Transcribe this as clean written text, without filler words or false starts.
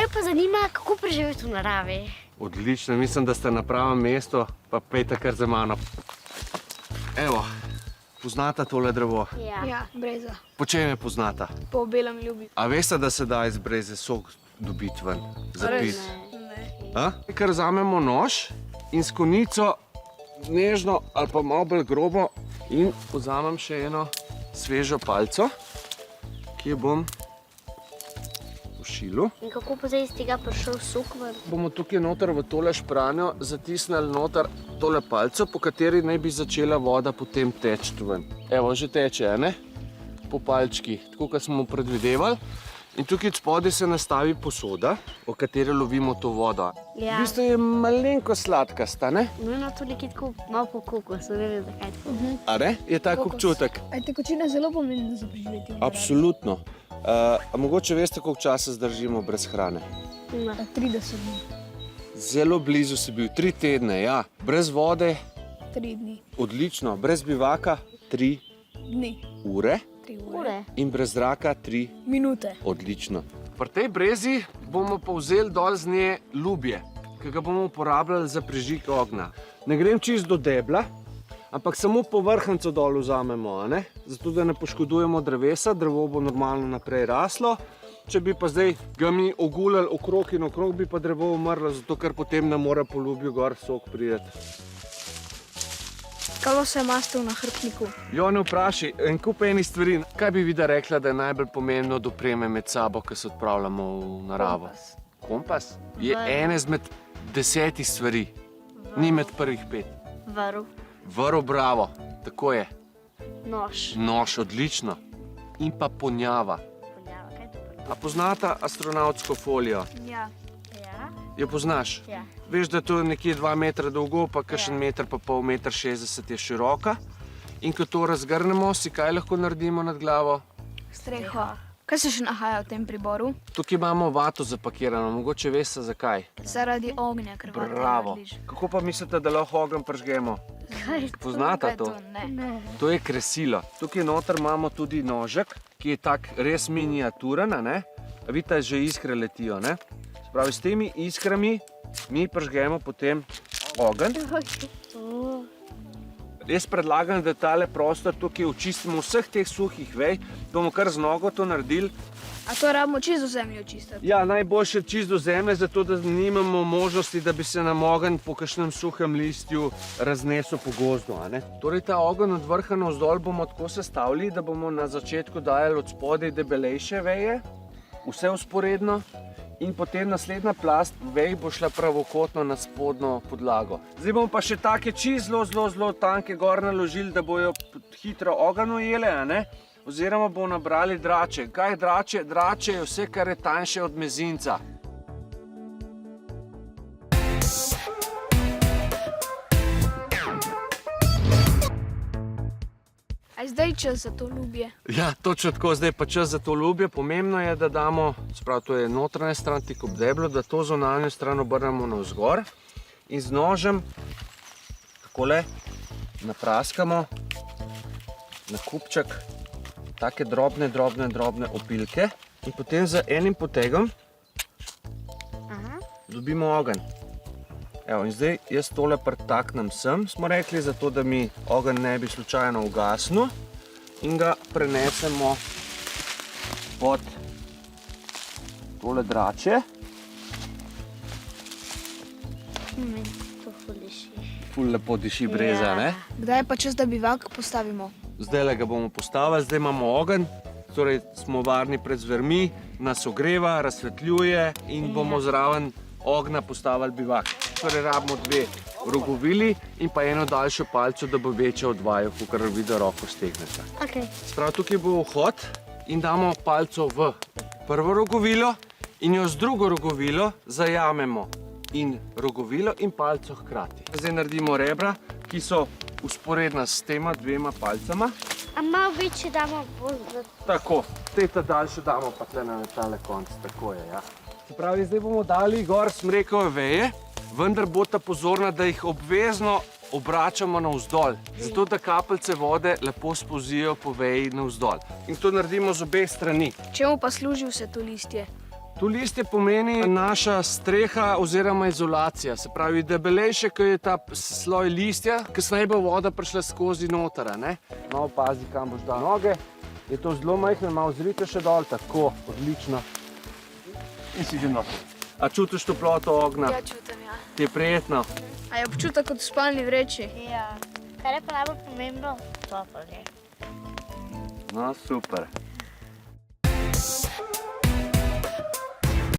Me pa zanima, kako preživeti v naravi. Odlično, mislim, da ste na pravem mestu, pa pejte kar za mano. Evo, poznata tole drevo? Ja, breza. Po čem je poznata? Po belem ljubi. A veste, da se da iz breze sok dobiti ven, za pit? Ne. Kar vzamemo nož in s konico nežno ali pa malo bolj grobo in vzamem še eno svežo palco, ki jo bom pošilil. In kako pa zdaj iz tega prišel sok ven? Bomo tukaj noter v tole špranjo zatisnili noter tole palco, po kateri naj bi začela voda potem teči ven. Evo, že teče, ne? Po palčki, tako kot smo predvidevali. In tukaj spodaj se nastavi posoda, v kateri lovimo to vodo. Ja. V bistvu je malenko sladkasta, ne? Nujno to nekaj tako malo po kokosu, ne vem zakaj tako. A ne? Je tak občutek? A je tekočina zelo pomembna za preživetje? Absolutno. A mogoče veste, koliko časa zdržimo brez hrane? 30 dni. Zelo blizu si bil, 3 tedne, ja. Brez vode, 3 dni. odlično. Brez bivaka, 3 Dni. ure. 3 Ure. In brez zraka 3 minute. odlično. Pri tej brezi bomo pa vzeli dol z nje lubje, ki ga bomo uporabljali za prižig ognja. Ne grem čisto do debla, ampak samo povrhnjico dol vzamemo, a ne? Zato, da ne poškodujemo drevesa, drevo bo normalno naprej raslo. Če bi pa zdaj ga mi ogulali okrog in okrog, bi pa drevo umrlo, zato ker potem ne more po lubju gor sok priti. Kako se je mastil na hrbtniku? Jo, ne vprašaj, en kup enih stvari. Kaj bi Vida rekla, da je najbolj pomembno od opreme med sabo, ko se odpravljamo v naravo? Kompas? Je ena izmed 10 stvari, ni med prvih 5. Vrv. Vrv, bravo, tako je. Nož. Nož, odlično. In pa ponjava. Ponjava, kaj to ponjava? A poznata astronavtsko folijo? Ja. Ja. Jo poznaš? Ja. Veš, da je to nekje 2 metra dolgo, pa kakšen meter pa pol, 1,60 m je široka. In ko to razgrnemo, si kaj lahko naredimo nad glavo? Streho. Kaj se še nahaja v tem priboru? Tukaj imamo vato zapakirano, mogoče veste zakaj. Zaradi ognja, ker vata Bravo. narediš. Kako pa mislite, da lahko ogenj pržgemo? Kaj Poznate Kaj je to? Ne. Ne. To je kresilo. Tukaj noter imamo tudi nožek, ki je tak res miniaturen, a ne? A vidite, že iskre letijo, ne? Se pravi, s temi iskrami mi pržgemo potem ogenj. Jaz predlagam, da tale prostor tukaj očistimo vseh teh suhih vej, bomo kar z nogo to naredili. A to rabimo čisto zemljo čistiti? Ja, najboljše čisto zemlje, zato da nimamo možnosti, da bi se nam ogenj po kakšnem suhem listju raznesel po gozdu, a ne? Torej ta ogenj od vrha navzdol bomo tako sestavili, da bomo na začetku dajali od spodaj debelejše veje, vse vzporedno, in potem naslednja plast vej bo šla pravokotno na spodnjo podlago. Zdaj bomo pa še take čisto zelo tanke gor naložili, da bojo hitro ogenj ujele, a ne? Oziroma bomo nabrali drače. Kaj je drače? Drače je vse, kar je tanjše od mezinca. A je zdaj čas za to ljubje? Ja, točno tako, zdaj pa čas za to ljubje. Pomembno je, da damo, sprav to je notranja stran tik ob deblu, da to zunanjo stran obrnemo navzgor in z nožem takole napraskamo na kupček take drobne opilke in potem z enim potegom dobimo ogenj. Evo, in zdaj jaz tole pritaknem sem, smo rekli, zato da mi ogenj ne bi slučajno ugasnil in ga prenesemo pod tole drače. To ful diši. Ful lepo diši breza, ne? Kdaj je pa čas, da bivak postavimo? Zdajle ga bomo postavili, zdaj imamo ogenj, torej smo varni pred zvermi, nas ogreva, razsvetljuje in bomo zraven ognja postavili bivak. Torej rabimo 2 rogovili in pa eno daljšo palco, da bo večja od vaju, kakor vidi roko stegnete. Okay. Sprav tukaj bo vhod in damo palco v prvo rogovilo in jo z drugo rogovilo zajamemo in rogovilo in palco hkrati. Zdaj naredimo rebra, ki so vzporedna s tema 2 palcama. A malo večje damo bolj za... Tako, ta daljšo damo pa tle na tale konc, tako je, ja. Se pravi, zdaj bomo dali gor smrekove veje, vendar bodite pozorna, da jih obvezno obračamo navzdol, zato da kapljice vode lepo spolzijo po veji navzdol. In to naredimo z obeh strani. Čemu pa služi vse to listje? Tu listje pomeni naša streha oziroma izolacija. Se pravi, debelejše, ko je ta sloj listja, kasneje bo voda prišla skozi noter, ne? Malo pazi, kam boš dal noge. Je to zelo majhno, malo zrite še dol, tako, odlično. In si že noter. A čutiš toploto ognja? Ja, čutim, ja. Ti je prijetno? A je občutek kot v spalni vreči? Ja. Kar je pa najbolj pomembno? Toplo je. No, super.